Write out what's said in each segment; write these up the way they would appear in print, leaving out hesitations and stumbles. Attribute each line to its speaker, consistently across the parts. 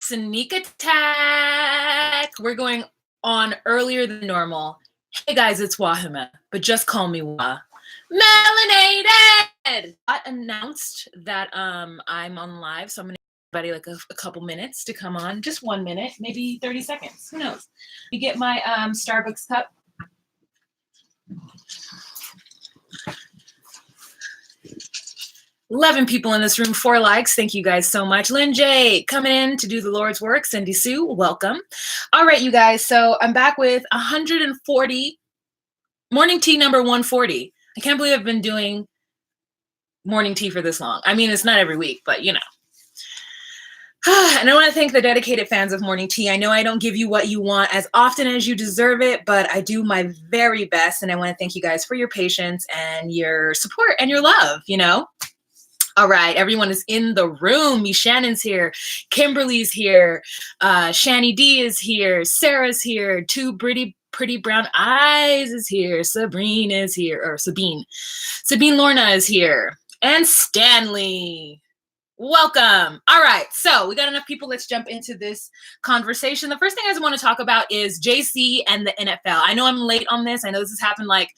Speaker 1: Sneak attack. We're going on earlier than normal. Hey guys, it's Wahima, but just call me Wah. Melanated! I announced that I'm on live, so I'm gonna give everybody like a couple minutes to come on. Just 1 minute, maybe 30 seconds. Who knows? You get my Starbucks cup. $11 people in this room, 4 likes. Thank you guys so much. Lynn J coming in to do the Lord's work. Cindy Sue, welcome. All right, you guys. So I'm back with 140, morning tea number 140. I can't believe I've been doing morning tea for this long. I mean, it's not every week, but you know. And I want to thank the dedicated fans of morning tea. I know I don't give you what you want as often as you deserve it, but I do my very best. And I want to thank you guys for your patience and your support and your love, you know. All right, everyone is in the room. Miss Shannon's here. Kimberly's here. Shani D is here. Sarah's here. Two pretty brown eyes is here. Sabrina is here. Or Sabine. Sabine Lorna is here. And Stanley. Welcome. All right, so we got enough people. Let's jump into this conversation. The first thing I want to talk about is JayZ and the NFL. I know I'm late on this. I know this has happened like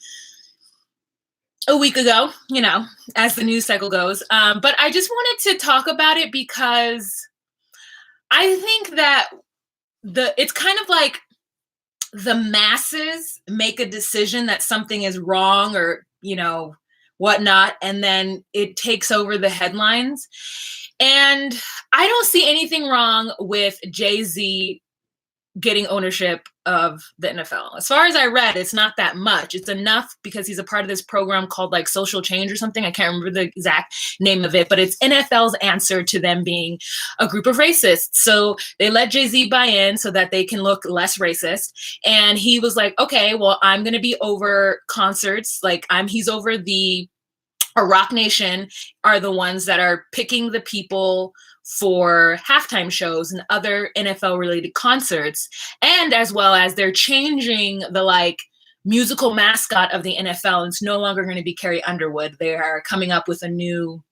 Speaker 1: a week ago, you know, as the news cycle goes. But I just wanted to talk about it because I think that it's kind of like the masses make a decision that something is wrong or, you know, whatnot, and then it takes over the headlines. And I don't see anything wrong with JayZ getting ownership of the NFL. As far as I read, it's not that much. It's enough because he's a part of this program called like Social Change or something. I can't remember the exact name of it, but it's NFL's answer to them being a group of racists. So they let JayZ buy in so that they can look less racist. And he was like, okay, well, I'm going to be over concerts. Like he's over Rock Nation are the ones that are picking the people for halftime shows and other NFL related concerts. And as well as they're changing the like musical mascot of the NFL. It's no longer going to be Carrie Underwood. They are coming up with a new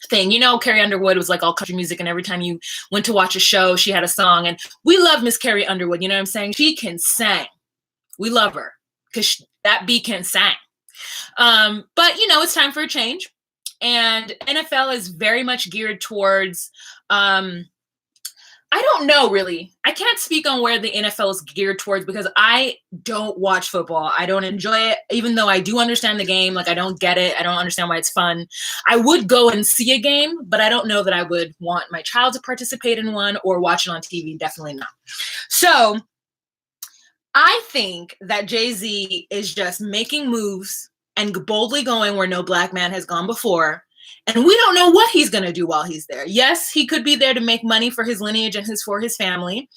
Speaker 1: thing. You know, Carrie Underwood was like all country music, and every time you went to watch a show, she had a song. And we love Miss Carrie Underwood. You know what I'm saying? She can sing. We love her because that bee can sing. But you know, it's time for a change. And NFL is very much geared towards, I don't know really. I can't speak on where the NFL is geared towards because I don't watch football. I don't enjoy it, even though I do understand the game. Like I don't get it. I don't understand why it's fun. I would go and see a game, but I don't know that I would want my child to participate in one or watch it on TV. Definitely not. So I think that JayZ is just making moves and boldly going where no black man has gone before. And we don't know what he's going to do while he's there. Yes, he could be there to make money for his lineage and for his family.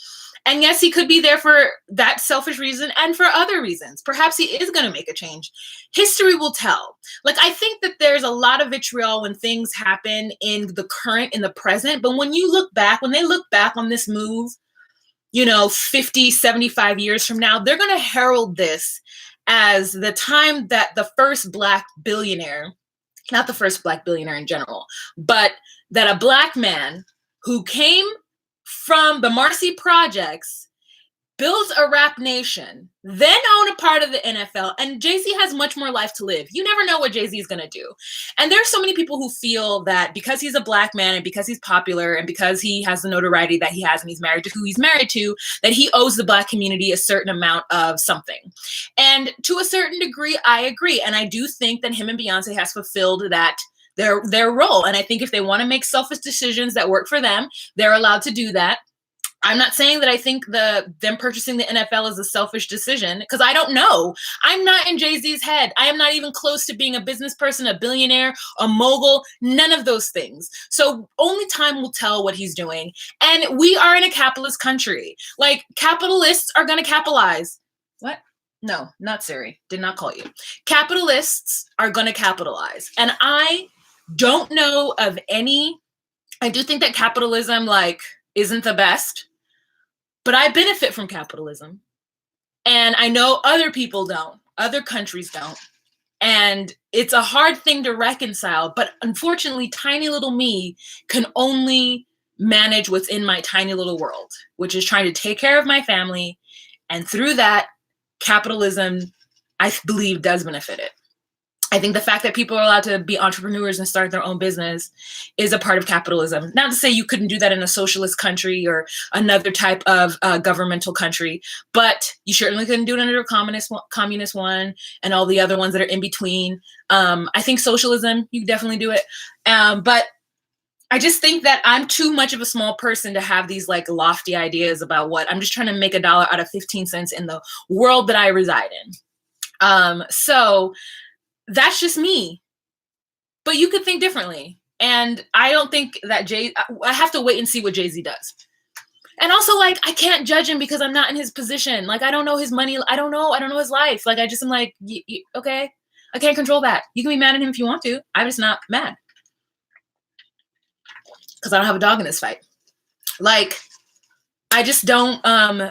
Speaker 1: And yes, he could be there for that selfish reason and for other reasons. Perhaps he is going to make a change. History will tell. Like, I think that there's a lot of vitriol when things happen in the current, in the present. But when they look back on this move, you know, 50, 75 years from now, they're going to herald this as the time that the first black billionaire, not the first black billionaire in general, but that a black man who came from the Marcy Projects, built a rap nation, then own a part of the NFL, and JayZ has much more life to live. You never know what JayZ is going to do. And there's so many people who feel that because he's a black man and because he's popular and because he has the notoriety that he has and he's married to who he's married to, that he owes the black community a certain amount of something. And to a certain degree, I agree. And I do think that him and Beyonce has fulfilled that their role. And I think if they want to make selfish decisions that work for them, they're allowed to do that. I'm not saying that I think them purchasing the NFL is a selfish decision because I don't know. I'm not in JayZ's head. I am not even close to being a business person, a billionaire, a mogul, none of those things. So only time will tell what he's doing. And we are in a capitalist country. Like capitalists are going to capitalize. What? No, not Siri. Did not call you. Capitalists are going to capitalize. And I don't know of any. I do think that capitalism isn't the best. But I benefit from capitalism. And I know other people don't. Other countries don't. And it's a hard thing to reconcile. But unfortunately, tiny little me can only manage what's in my tiny little world, which is trying to take care of my family. And through that, capitalism, I believe, does benefit it. I think the fact that people are allowed to be entrepreneurs and start their own business is a part of capitalism. Not to say you couldn't do that in a socialist country or another type of governmental country, but you certainly couldn't do it under a communist one and all the other ones that are in between. I think socialism, you definitely do it. But I just think that I'm too much of a small person to have these like lofty ideas about what I'm just trying to make $1 out of 15 cents in the world that I reside in. So that's just me, but you could think differently. And I don't think that I have to wait and see what JayZ does. And also, like, I can't judge him because I'm not in his position. Like, I don't know his money. I don't know his life. Like, I just am like, okay, I can't control that. You can be mad at him if you want to. I'm just not mad because I don't have a dog in this fight. Like, I just don't.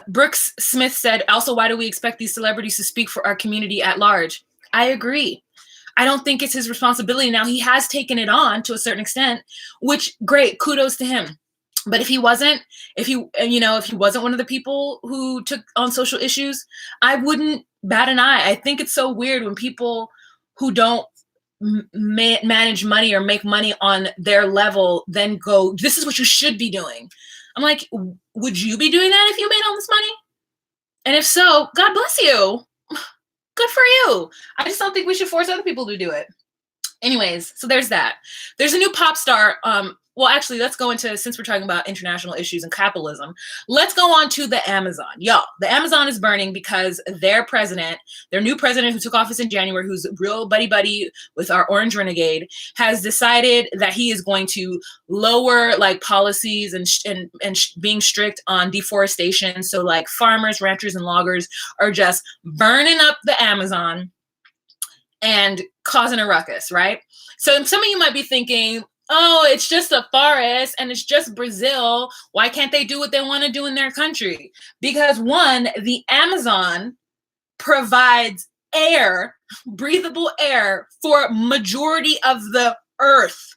Speaker 1: Brooks Smith said, also, why do we expect these celebrities to speak for our community at large? I agree. I don't think it's his responsibility. Now, he has taken it on to a certain extent, which great, kudos to him. But if he wasn't, if he wasn't one of the people who took on social issues, I wouldn't bat an eye. I think it's so weird when people who don't manage money or make money on their level then go, this is what you should be doing. I'm like, would you be doing that if you made all this money? And if so, God bless you. Good for you. I just don't think we should force other people to do it. Anyways, so there's that. There's a new pop star. Well, actually, let's go into, since we're talking about international issues and capitalism, let's go on to the Amazon. Y'all, the Amazon is burning because their new president who took office in January, who's real buddy with our orange renegade, has decided that he is going to lower like policies and being strict on deforestation. So like farmers, ranchers, and loggers are just burning up the Amazon and causing a ruckus, right? So some of you might be thinking, oh, it's just a forest and it's just Brazil. Why can't they do what they want to do in their country? Because one, the Amazon provides air, breathable air for majority of the earth.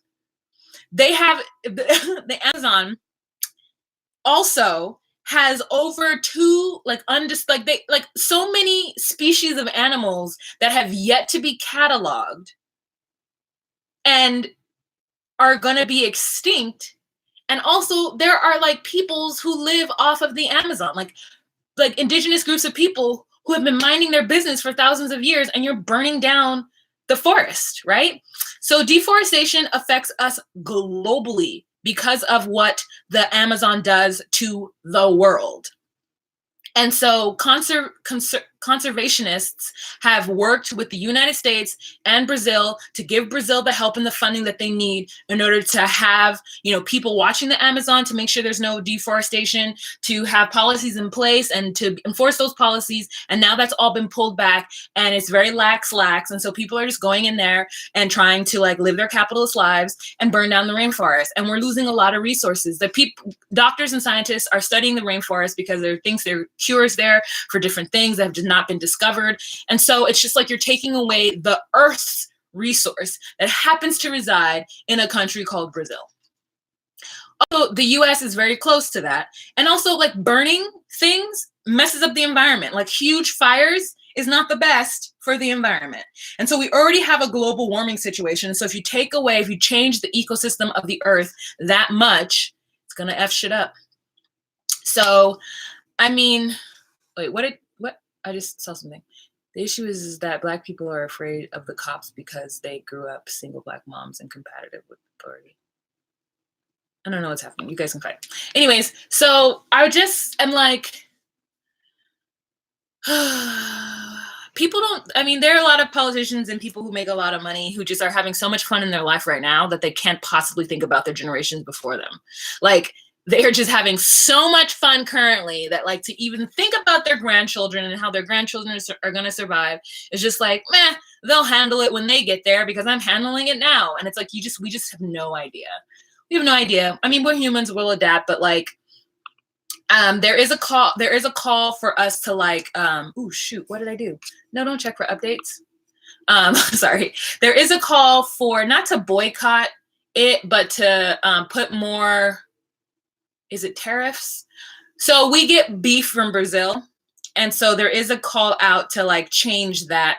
Speaker 1: They have, the Amazon also has over so many species of animals that have yet to be cataloged and are going to be extinct. And also there are like peoples who live off of the Amazon, like indigenous groups of people who have been minding their business for thousands of years, and you're burning down the forest, right? So deforestation affects us globally because of what the Amazon does to the world. And so conservationists have worked with the United States and Brazil to give Brazil the help and the funding that they need in order to have, people watching the Amazon to make sure there's no deforestation, to have policies in place and to enforce those policies. And now that's all been pulled back and it's very lax. And so people are just going in there and trying to like live their capitalist lives and burn down the rainforest. And we're losing a lot of resources. Doctors and scientists are studying the rainforest because there are cures there for different things that have just not been discovered. And so it's just like you're taking away the Earth's resource that happens to reside in a country called Brazil. Although the US is very close to that. And also like burning things messes up the environment. Like huge fires is not the best for the environment. And so we already have a global warming situation. So if you change the ecosystem of the Earth that much, it's gonna F shit up. So I mean, wait, what? I just saw something. The issue is that Black people are afraid of the cops because they grew up single Black moms and competitive with authority. I don't know what's happening. You guys can fight. Anyways, so I just am like, there are a lot of politicians and people who make a lot of money who just are having so much fun in their life right now that they can't possibly think about their generations before them. Like, they're just having so much fun currently that like to even think about their grandchildren and how their grandchildren are going to survive is just like, meh, they'll handle it when they get there because I'm handling it now. And it's like, we just have no idea. We have no idea. I mean, we're humans, we'll adapt, but like, there is a call for us to like, oh shoot, what did I do? No, don't check for updates. Sorry. There is a call for not to boycott it, but to put more is it tariffs? So we get beef from Brazil. And so there is a call out to like change that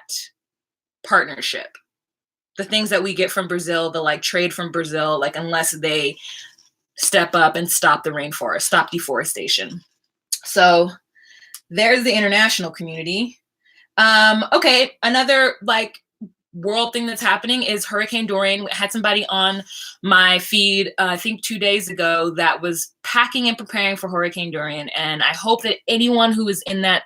Speaker 1: partnership. The things that we get from Brazil, the like trade from Brazil, like unless they step up and stop the rainforest, stop deforestation. So there's the international community. Okay, another like world thing that's happening is Hurricane Durian. I had somebody on my feed, I think 2 days ago, that was packing and preparing for Hurricane Durian. And I hope that anyone who is in that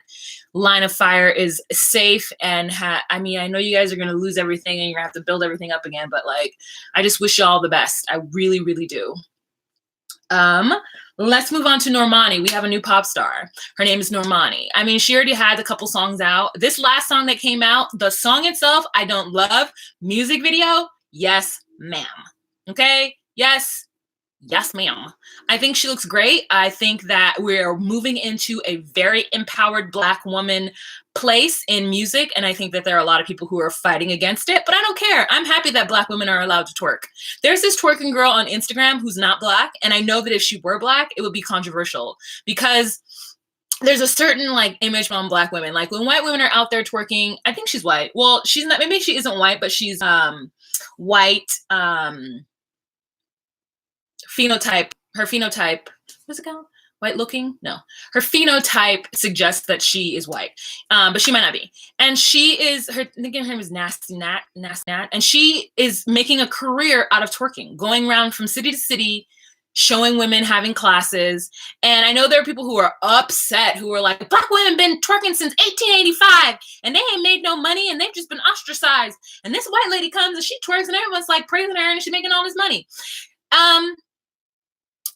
Speaker 1: line of fire is safe. And I mean, I know you guys are going to lose everything and you're going to have to build everything up again, but like, I just wish you all the best. I really, really do. Let's move on to Normani. We have a new pop star. Her name is Normani. I mean, she already had a couple songs out. This last song that came out, the song itself, I don't love. Music video, yes, ma'am. Okay? Yes, ma'am. I think she looks great. I think that we're moving into a very empowered Black woman place in music. And I think that there are a lot of people who are fighting against it, but I don't care. I'm happy that Black women are allowed to twerk. There's this twerking girl on Instagram who's not Black. And I know that if she were Black, it would be controversial because there's a certain like image on Black women. Like when white women are out there twerking, I think she's white. Well, she's not, maybe she isn't white, but she's white, phenotype, her phenotype, what's it called? White looking? No. Her phenotype suggests that she is white, but she might not be. And she is, I think her name is Nasty Nat, and she is making a career out of twerking, going around from city to city, showing women having classes. And I know there are people who are upset, who are like, Black women been twerking since 1885, and they ain't made no money, and they've just been ostracized. And this white lady comes and she twerks, and everyone's like praising her, and she's making all this money.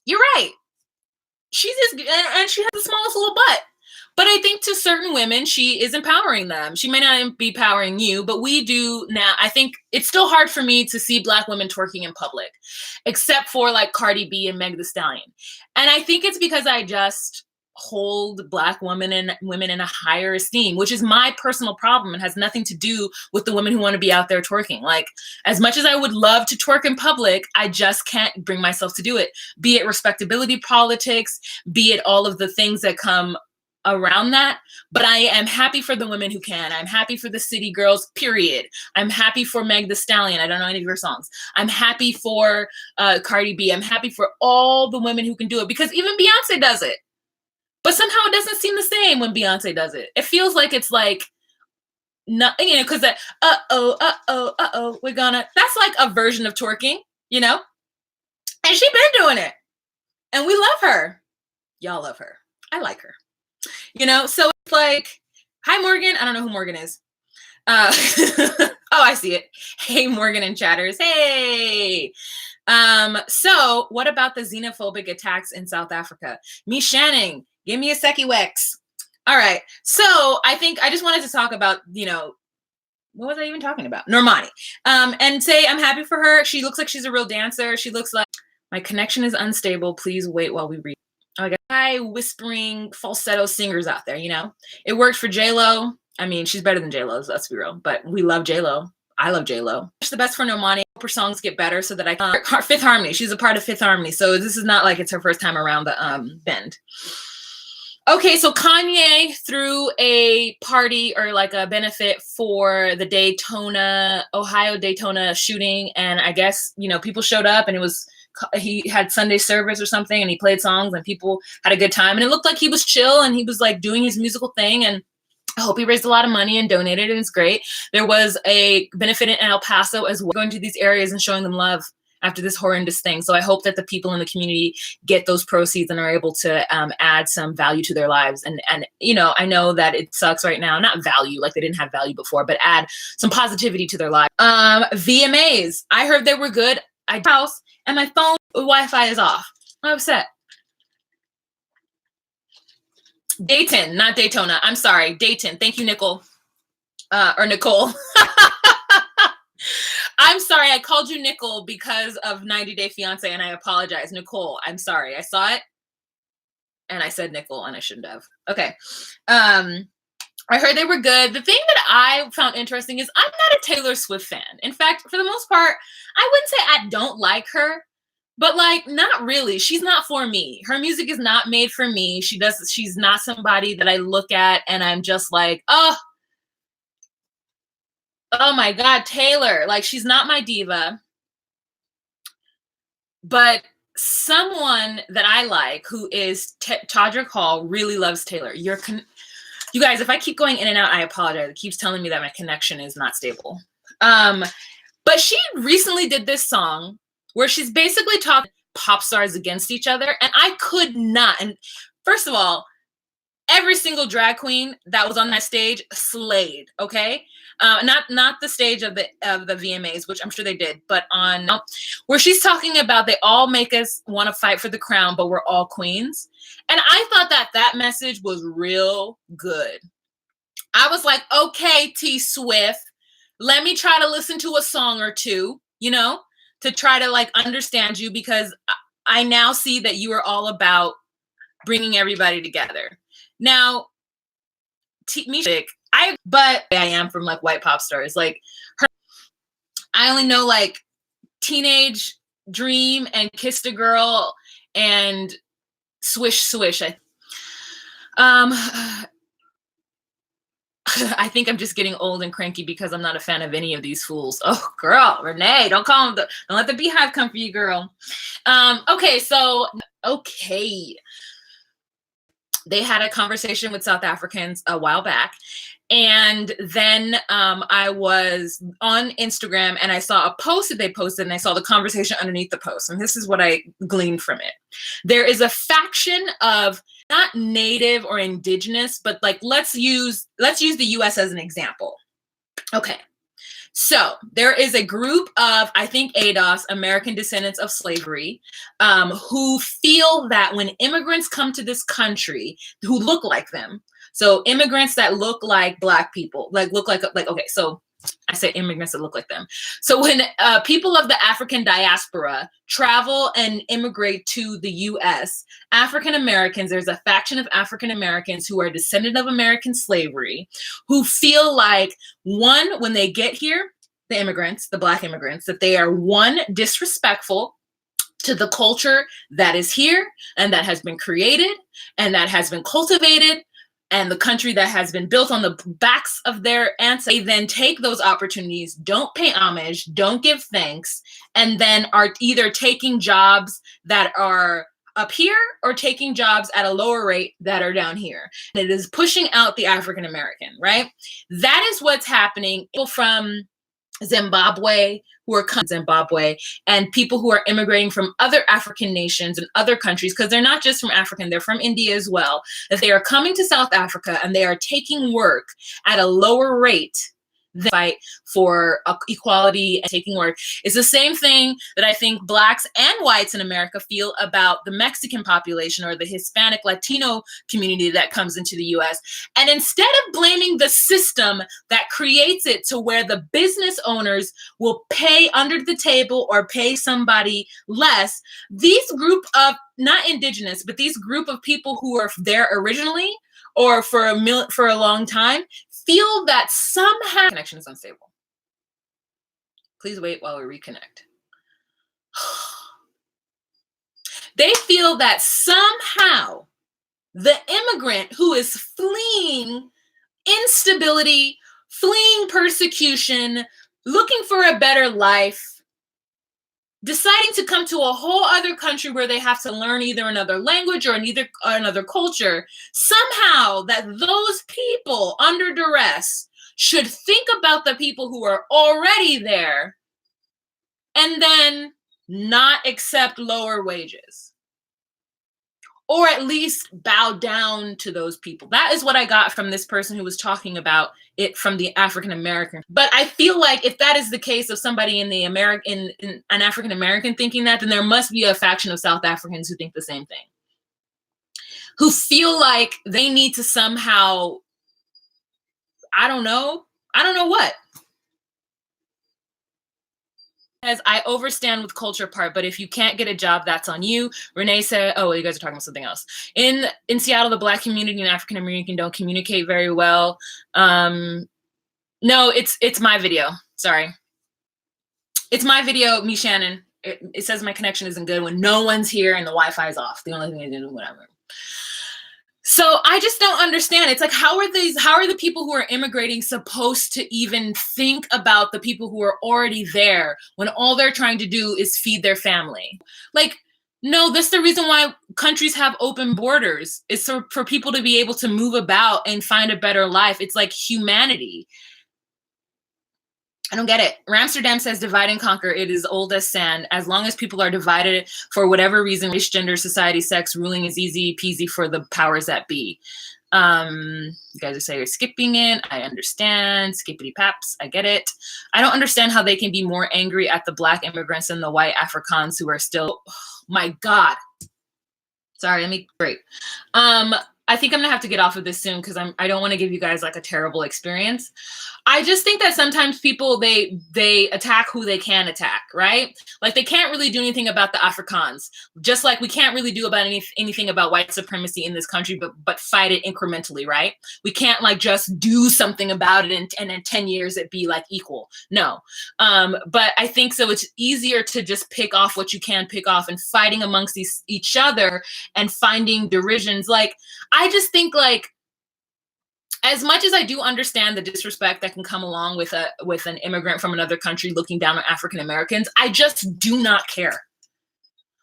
Speaker 1: You're right. She's just, and she has the smallest little butt. But I think to certain women, she is empowering them. She may not be empowering you, but we do now. I think it's still hard for me to see Black women twerking in public, except for like Cardi B and Meg Thee Stallion. And I think it's because I just hold Black women and women in a higher esteem, which is my personal problem. It has nothing to do with the women who want to be out there twerking. Like, as much as I would love to twerk in public, I just can't bring myself to do it. Be it respectability politics, be it all of the things that come around that. But I am happy for the women who can. I'm happy for the city girls, period. I'm happy for Meg Thee Stallion. I don't know any of her songs. I'm happy for Cardi B. I'm happy for all the women who can do it, because even Beyonce does it. But somehow it doesn't seem the same when Beyonce does it. It feels like it's like, not, you know, because that, we're gonna, that's like a version of twerking, you know? And she's been doing it. And we love her. Y'all love her. I like her. You know, so it's like, hi, Morgan. I don't know who Morgan is. Oh, I see it. Hey, Morgan and Chatters. Hey. So what about the xenophobic attacks in South Africa? Me Shanning, give me a Seki Wex. All right. So I think I just wanted to talk about, you know, what was I even talking about? Normani. And say I'm happy for her. She looks like she's a real dancer. She looks like, my connection is unstable. Please wait while we read. Oh, I got high whispering falsetto singers out there, you know? It worked for J-Lo. I mean, she's better than J-Lo, let's be real. But we love J-Lo. I love J-Lo. It's the best for Normani. I hope her songs get better so that I can... Fifth Harmony. She's a part of Fifth Harmony. So this is not like it's her first time around the bend. Okay, so Kanye threw a party or like a benefit for the Ohio Daytona shooting. And I guess, you know, people showed up and it was... he had Sunday service or something and he played songs and people had a good time and it looked like he was chill and he was like doing his musical thing, and I hope he raised a lot of money and donated, and it's great. There was a benefit in El Paso as well, going to these areas and showing them love after this horrendous thing. So I hope that the people in the community get those proceeds and are able to add some value to their lives. And you know, I know that it sucks right now, not value, like they didn't have value before, but add some positivity to their life. VMAs, I heard they were good. House and my phone Wi-Fi is off. I'm upset. Dayton, not Daytona. I'm sorry, Dayton. Thank you, Nicole. Or Nicole. I'm sorry, I called you Nicole because of 90 Day Fiance, and I apologize. Nicole, I'm sorry. I saw it, and I said Nicole, and I shouldn't have. Okay. I heard they were good. The thing that I found interesting is I'm not a Taylor Swift fan. In fact, for the most part, I wouldn't say I don't like her, But like, not really. She's not for me. Her music is not made for me. She's not somebody that I look at and I'm just like, oh my God, Taylor. Like, she's not my diva. But someone that I like who is Todrick Hall really loves Taylor. You guys, if I keep going in and out, I apologize. It keeps telling me that my connection is not stable. But she recently did this song where she's basically talking pop stars against each other. And I could not. And first of all, every single drag queen that was on that stage slayed. Okay. Not the stage of the VMAs, which I'm sure they did, but on where she's talking about they all make us want to fight for the crown, but we're all queens. And I thought that message was real good. I was like, okay, T Swift, let me try to listen to a song or two, to try to like understand you, because I now see that you are all about bringing everybody together. Now, but I am from like white pop stars. Like I only know like Teenage Dream and Kissed a Girl and Swish Swish. I think I'm just getting old and cranky because I'm not a fan of any of these fools. Oh, girl, Renee, don't call them. Don't let the beehive come for you, girl. Okay. They had a conversation with South Africans a while back. And then I was on Instagram and I saw a post that they posted and I saw the conversation underneath the post. And this is what I gleaned from it. There is a faction of not native or indigenous, but like, let's use the US as an example. Okay. So there is a group of, I think, ADOS, American descendants of slavery, who feel that when immigrants come to this country who look like them, so immigrants that look like Black people, okay, so I say immigrants that look like them. So when people of the African diaspora travel and immigrate to the US, African Americans, there's a faction of African Americans who are descendant of American slavery, who feel like, one, when they get here, the immigrants, the Black immigrants, that they are, one, disrespectful to the culture that is here and that has been created and that has been cultivated, and the country that has been built on the backs of their ancestors. They then take those opportunities, don't pay homage, don't give thanks, and then are either taking jobs that are up here or taking jobs at a lower rate that are down here. And it is pushing out the African American, right? That is what's happening. People from Zimbabwe who are coming to Zimbabwe, and people who are immigrating from other African nations and other countries, because they're not just from Africa, they're from India as well, that they are coming to South Africa and they are taking work at a lower rate than fight for equality and taking work. It's the same thing that I think Blacks and whites in America feel about the Mexican population or the Hispanic Latino community that comes into the US. And instead of blaming the system that creates it to where the business owners will pay under the table or pay somebody less, these group of, not indigenous, but these group of people who are there originally or for a long time, feel that somehow connection is unstable. Please wait while we reconnect. They feel that somehow the immigrant who is fleeing instability, fleeing persecution, looking for a better life, deciding to come to a whole other country where they have to learn either another language or another culture, somehow that those people under duress should think about the people who are already there and then not accept lower wages. Or at least bow down to those people. That is what I got from this person who was talking about it from the African American. But I feel like if that is the case of somebody in the in an African American thinking that, then there must be a faction of South Africans who think the same thing, who feel like they need to somehow, I don't know what. As I overstand with culture part, but if you can't get a job, that's on you. Renee said, oh, you guys are talking about something else. In Seattle, the Black community and African American don't communicate very well. No, it's my video. Sorry. It's my video, me Shannon. it says my connection isn't good when no one's here and the Wi-Fi is off. The only thing I did, whatever. So I just don't understand. It's like, how are the people who are immigrating supposed to even think about the people who are already there when all they're trying to do is feed their family? Like, no, that's the reason why countries have open borders. It's for people to be able to move about and find a better life. It's like humanity. I don't get it. Ramsterdam says divide and conquer. It is old as sand. As long as people are divided for whatever reason, race, gender, society, sex, ruling is easy peasy for the powers that be. You guys are saying you're skipping it. I understand. Skippity paps. I get it. I don't understand how they can be more angry at the Black immigrants than the white Africans who are still, oh my God. Sorry, let me break. I think I'm gonna have to get off of this soon because I don't want to give you guys like a terrible experience. I just think that sometimes people they attack who they can attack, right? Like they can't really do anything about the Afrikaans, just like we can't really do about anything about white supremacy in this country, but fight it incrementally, right? We can't like just do something about it and in 10 years it be like equal. No, but I think so. It's easier to just pick off what you can pick off and fighting amongst each other and finding derisions. Like I just think like, as much as I do understand the disrespect that can come along with an immigrant from another country looking down on African Americans, I just do not care.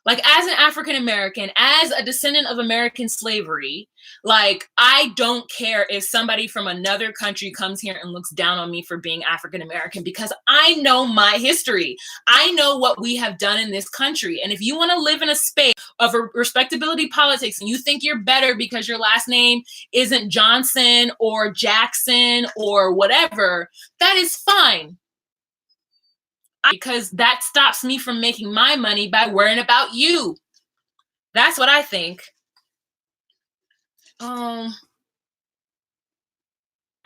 Speaker 1: Like as an African American, as a descendant of American slavery, like I don't care if somebody from another country comes here and looks down on me for being African American, because I know my history. I know what we have done in this country. And if you want to live in a space of respectability politics and you think you're better because your last name isn't Johnson or Jackson or whatever, that is fine. Because that stops me from making my money by worrying about you. That's what I think. I'm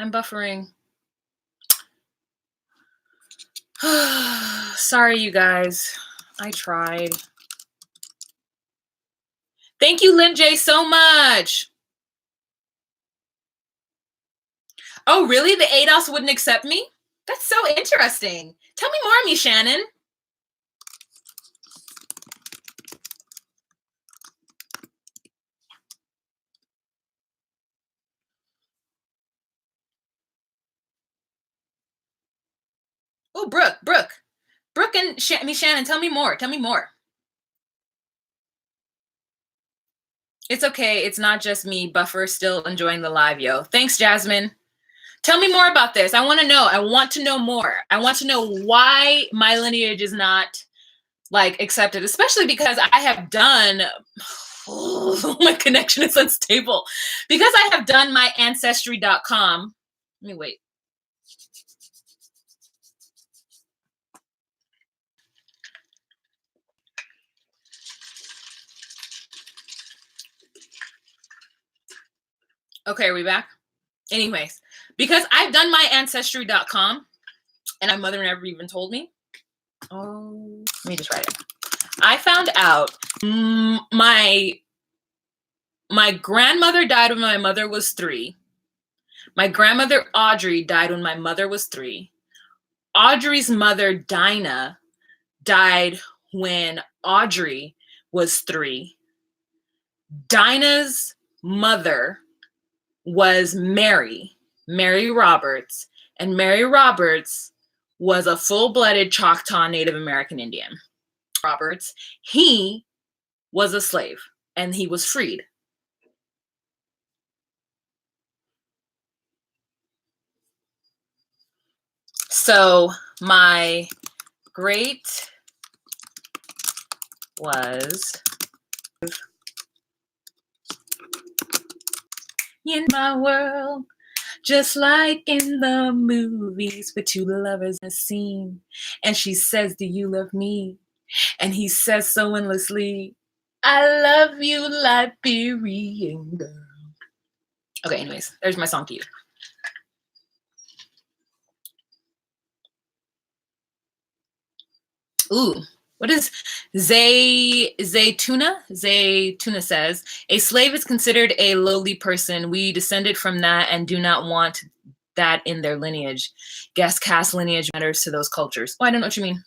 Speaker 1: buffering. Sorry, you guys. I tried. Thank you, Lynn J, so much. Oh, really? The ADOS wouldn't accept me? That's so interesting. Tell me more, me, Shannon. Oh, Brooke and Shannon, tell me more. Tell me more. It's okay. It's not just me. Buffer still enjoying the live, yo. Thanks, Jasmine. Tell me more about this. I want to know. I want to know more. I want to know why my lineage is not like accepted, especially because I have done, oh, my connection is unstable. Because I have done my ancestry.com. Let me wait. Okay, are we back? Anyways, because I've done my ancestry.com and my mother never even told me. Oh, let me just write it. I found out my grandmother died when my mother was 3. My grandmother Audrey died when my mother was 3. Audrey's mother Dinah died when Audrey was 3. Dinah's mother was Mary Roberts, and Mary Roberts was a full-blooded Choctaw Native American Indian. Roberts, he was a slave and he was freed. So my great was in my world, just like in the movies, with 2 lovers in a scene, and she says, do you love me? And he says so endlessly, I love you, Liberian girl. Okay, anyways, there's my song to you. Ooh, what is Zaytuna? Zaytuna says, a slave is considered a lowly person. We descended from that and do not want that in their lineage. Guess caste lineage matters to those cultures. Oh, I don't know what you mean.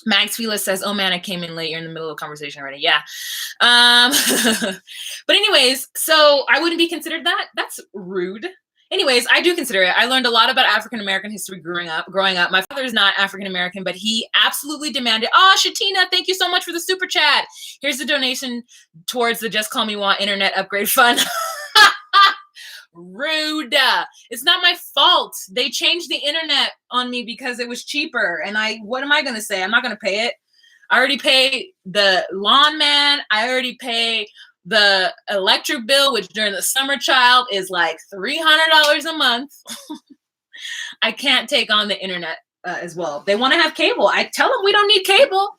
Speaker 1: Max Fila says, oh man, I came in late. You're in the middle of a conversation already. Yeah. But anyways, so I wouldn't be considered that. That's rude. Anyways, I do consider it. I learned a lot about African-American history growing up. My father is not African-American, but he absolutely demanded, oh, Shatina, thank you so much for the super chat. Here's the donation towards the Just Call Me Want Internet Upgrade Fund. Rude. It's not my fault. They changed the internet on me because it was cheaper. And what am I going to say? I'm not going to pay it. I already pay the lawn man. I already pay the electric bill, which during the summer child is like $300 a month. I can't take on the internet as well. They want to have cable. I tell them we don't need cable.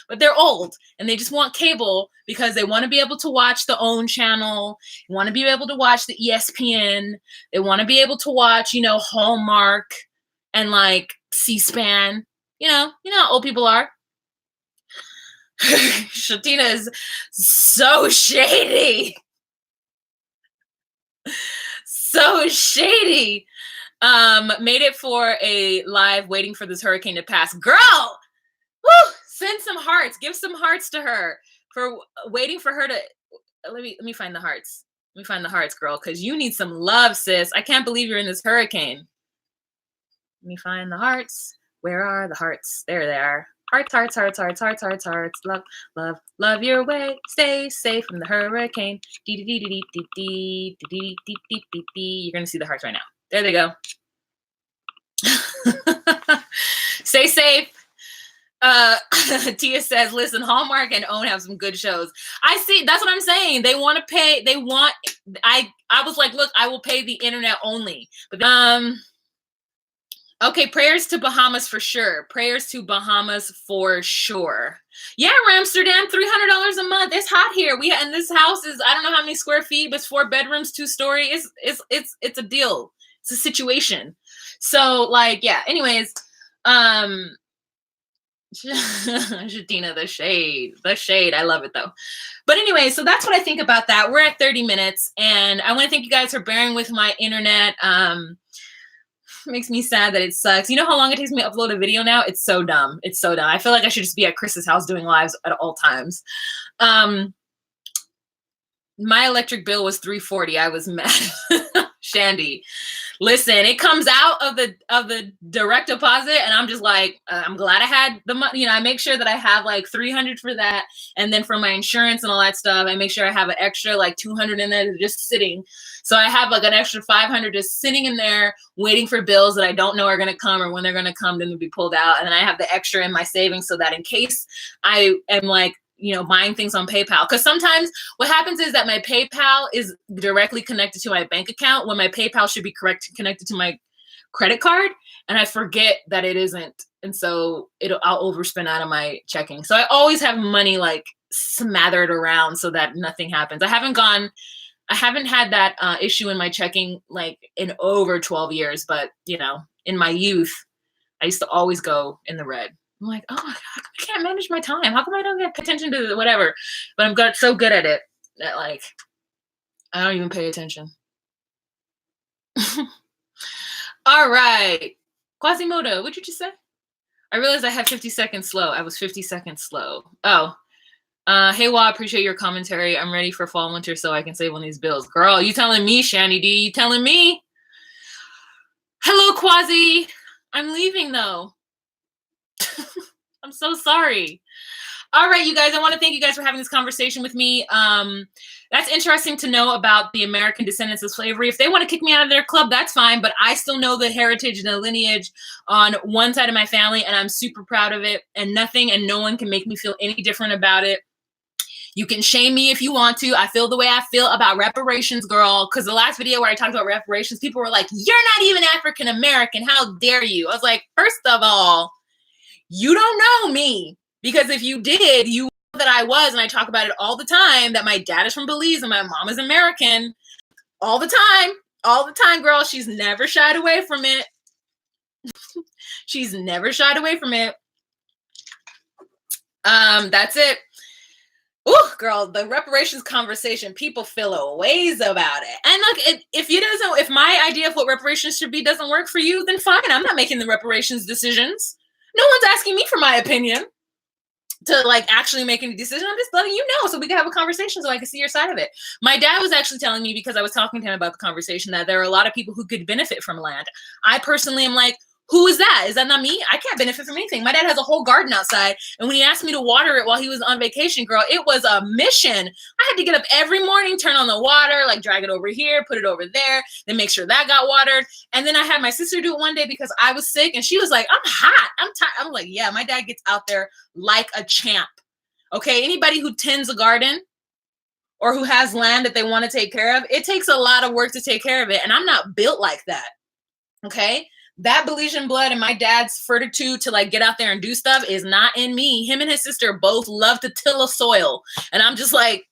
Speaker 1: But they're old and they just want cable because they want to be able to watch the OWN channel. They want to be able to watch the ESPN. They want to be able to watch, Hallmark and like C-SPAN. You know how old people are. Shatina is so shady. So shady. Made it for a live waiting for this hurricane to pass. Girl! Woo! Send some hearts. Give some hearts to her for waiting for her to. Let me find the hearts. Let me find the hearts, girl, because you need some love, sis. I can't believe you're in this hurricane. Let me find the hearts. Where are the hearts? There they are. Hearts, hearts, hearts, hearts, hearts, hearts, hearts. Love, love, love your way. Stay safe from the hurricane. You're gonna see the hearts right now. There they go. Stay safe. Tia says, listen, Hallmark and OWN have some good shows. I see. That's what I'm saying. They want to pay. I was like, look, I will pay the internet only. But okay, prayers to Bahamas for sure. Prayers to Bahamas for sure. Yeah, Amsterdam, $300 a month. It's hot here. And this house is, I don't know how many square feet, but it's 4 bedrooms, 2-story. It's a deal. It's a situation. So like, yeah, anyways, Shatina, the shade. I love it though. But anyway, so that's what I think about that. We're at 30 minutes and I want to thank you guys for bearing with my internet. Makes me sad that it sucks. You know how long it takes me to upload a video now? It's so dumb. I feel like I should just be at Chris's house doing lives at all times. My electric bill was $340. I was mad. Shandy, listen, it comes out of the direct deposit and I'm just like, I'm glad I had the money. I make sure that I have like $300 for that. And then for my insurance and all that stuff, I make sure I have an extra like $200 in there just sitting. So I have like an extra $500 just sitting in there waiting for bills that I don't know are going to come or when they're going to come, then they'll be pulled out. And then I have the extra in my savings so that in case I am like, buying things on PayPal. Because sometimes what happens is that my PayPal is directly connected to my bank account when my PayPal should be connected to my credit card. And I forget that it isn't. And so I'll overspend out of my checking. So I always have money like smothered around so that nothing happens. I haven't had that issue in my checking like in over 12 years. But, in my youth, I used to always go in the red. I'm like, oh, how come I can't manage my time? How come I don't get attention to whatever? But I'm so good at it that like, I don't even pay attention. All right. Quasimodo, what did you say? I realized I had 50 seconds slow. I was 50 seconds slow. Oh. Hey, Wa, appreciate your commentary. I'm ready for fall, winter so I can save on these bills. Girl, you telling me, Shanny D? You telling me? Hello, Quasi. I'm leaving, though. I'm so sorry. All right, you guys, I want to thank you guys for having this conversation with me. That's interesting to know about the American descendants of slavery. If they want to kick me out of their club, that's fine, but I still know the heritage and the lineage on one side of my family, and I'm super proud of it, and nothing and no one can make me feel any different about it. You can shame me if you want to. I feel the way I feel about reparations, girl, because the last video where I talked about reparations, people were like, you're not even African American. How dare you? I was like, first of all, you don't know me, because if you did, you know that I was, and I talk about it all the time, that my dad is from Belize and my mom is American. All the time, girl. She's never shied away from it. She's never shied away from it. That's it. Ooh, girl, the reparations conversation, people feel a ways about it. And look, if my idea of what reparations should be doesn't work for you, then fine. I'm not making the reparations decisions. No one's asking me for my opinion to like actually make any decision. I'm just letting you know so we can have a conversation so I can see your side of it. My dad was actually telling me, because I was talking to him about the conversation, that there are a lot of people who could benefit from land. I personally am like, who is that? Is that not me? I can't benefit from anything. My dad has a whole garden outside, and when he asked me to water it while he was on vacation, girl, it was a mission. I had to get up every morning, turn on the water, like drag it over here, put it over there, then make sure that got watered. And then I had my sister do it one day because I was sick, and she was like, I'm hot, I'm tired. I'm like, yeah, my dad gets out there like a champ. Okay, anybody who tends a garden or who has land that they want to take care of, it takes a lot of work to take care of it, and I'm not built like that. Okay, that Belizean blood and my dad's fortitude to like get out there and do stuff is not in me. Him and his sister both love to till a soil, and I'm just like,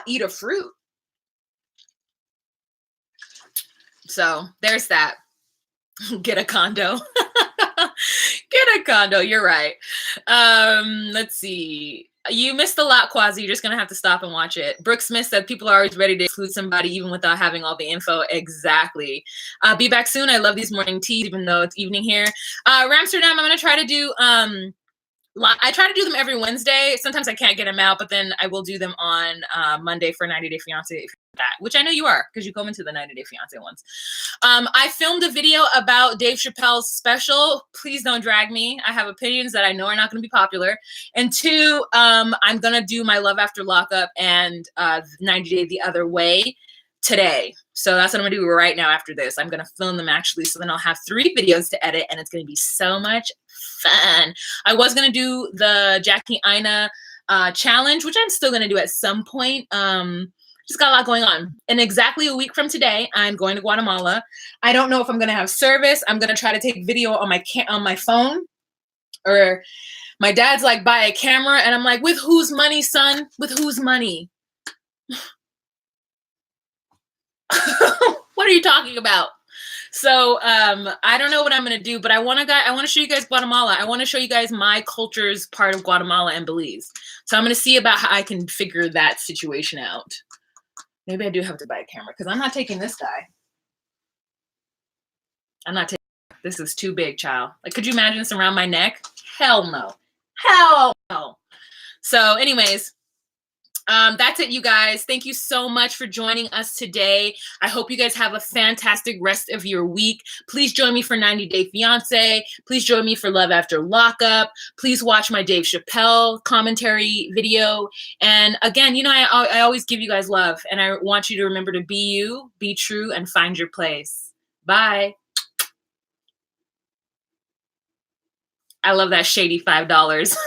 Speaker 1: eat a fruit. So there's that. Get a condo. Get a condo. You're right. Let's see. You missed a lot, Quasi. You're just going to have to stop and watch it. Brooke Smith said people are always ready to exclude somebody even without having all the info. Exactly. Be back soon. I love these morning teas, even though it's evening here. Ramsterdam, I'm going to try to do... I try to do them every Wednesday. Sometimes I can't get them out, but then I will do them on Monday for 90 Day Fiancé, that, which I know you are because you come into the 90 Day Fiancé ones. I filmed a video about Dave Chappelle's special. Please don't drag me. I have opinions that I know are not going to be popular. And two, I'm going to do my Love After Lockup and 90 Day the Other Way today. So that's what I'm going to do right now after this. I'm going to film them actually. So then I'll have 3 videos to edit, and it's going to be so much fun. I was going to do the Jackie Ina challenge, which I'm still going to do at some point. Just got a lot going on. And exactly a week from today, I'm going to Guatemala. I don't know if I'm going to have service. I'm going to try to take video on my phone. Or my dad's like, buy a camera. And I'm like, with whose money, son? With whose money? What are you talking about? So I don't know what I'm going to do, but I want to show you guys Guatemala. I want to show you guys my culture's part of Guatemala and Belize. So I'm going to see about how I can figure that situation out. Maybe I do have to buy a camera because I'm not taking this guy. I'm not taking, this is too big, child. Like, could you imagine this around my neck? Hell no. Hell no. So anyways, that's it, you guys. Thank you so much for joining us today. I hope you guys have a fantastic rest of your week. Please join me for 90 Day Fiancé. Please join me for Love After Lockup. Please watch my Dave Chappelle commentary video. And again, you know, I always give you guys love, and I want you to remember to be you, be true, and find your place. Bye. I love that shady $5.